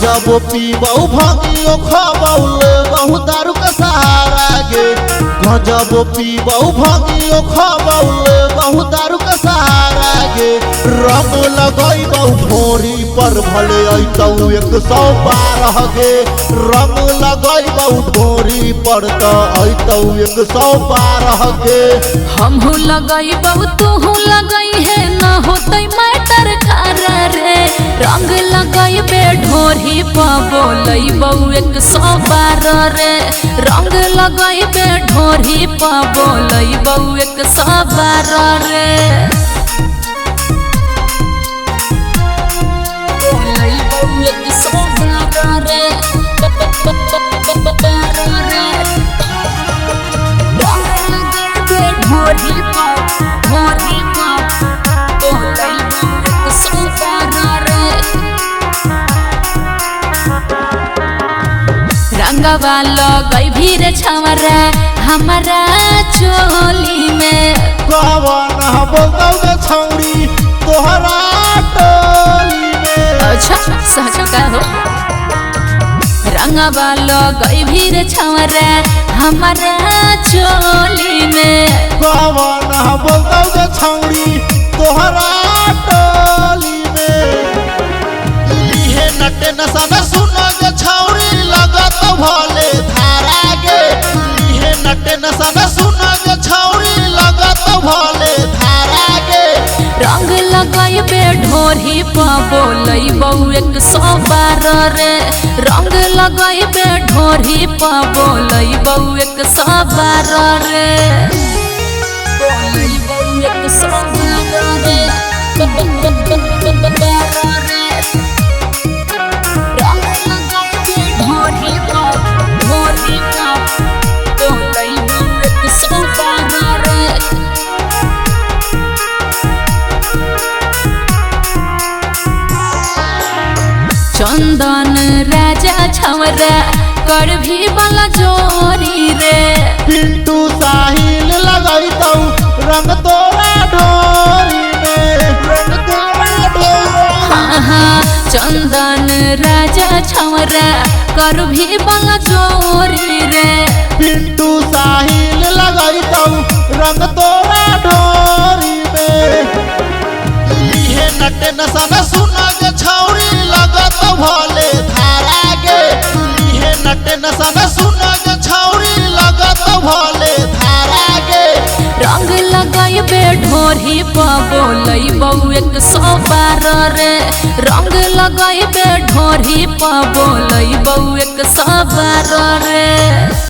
गजब पीबऊ भंगियो खबौले बहु दारू का सहारा गे। गजब पीबऊ भंगियो खबौले बहु दारू का सहारा गे। रंग लगई बहु भोरी पर भले अतौ 112 गे। रंग लगई बहु भोरी पर त अतौ 112 गे। हमहू लगई बहु तू लगई है न होतई मैटर खारा रे। रंग लगई बे ढोरी प बोलई बहु 112 रे। रंग लगई बे ढोरी प बोलई बहु 112 रे। बोलई बहु 112 रे। ढोरी प बोलई बहु 112 रे। रंगवा लगई भीर छवरा हमारा चोली में। कवन बोलौ गे छौरी तोहरा टोली में। अच्छा सच का हो। रंगवा लगई भीर छवरा हमारा चोली में। कवन बोलौ गे छौरी तोहरा टोली में। लीहे नटे नसन सुन गे छौरी लगत भले धारा गे। लीहे नटे नसन सुन गे छौरी लगत भले धारा गे। रंग लगई बे ढोरी प बोलई बहु 112 रे। रंग लगई बे ढोरी प बोलई बहु 112 रे। बोलई बहु 112 रे। रंग लगई बे ढोरी प बोलई बहु 112 रे। चंदन राजा छवरा कर भी बला जोरी रे। पिंटू साहिल लगई तौ रंग तोरा ढोरी में। रंग तोरा ढोरी। हाँ चंदन राजा छवरा कर भी बला जोरी रे। पिंटू साहिल लगई तौ रंग तोरा ढोरी में। लीहे नटे नसन सुन गे छौरी लगत भले धारा गे। लीहे नटे नसन सुन गे छौरी लगत भले धारा गे। रंग लगई बे ढोरी प बोलई बहु 112 रे। रंग लगई बे ढोरी प बोलई बहु 112 रे।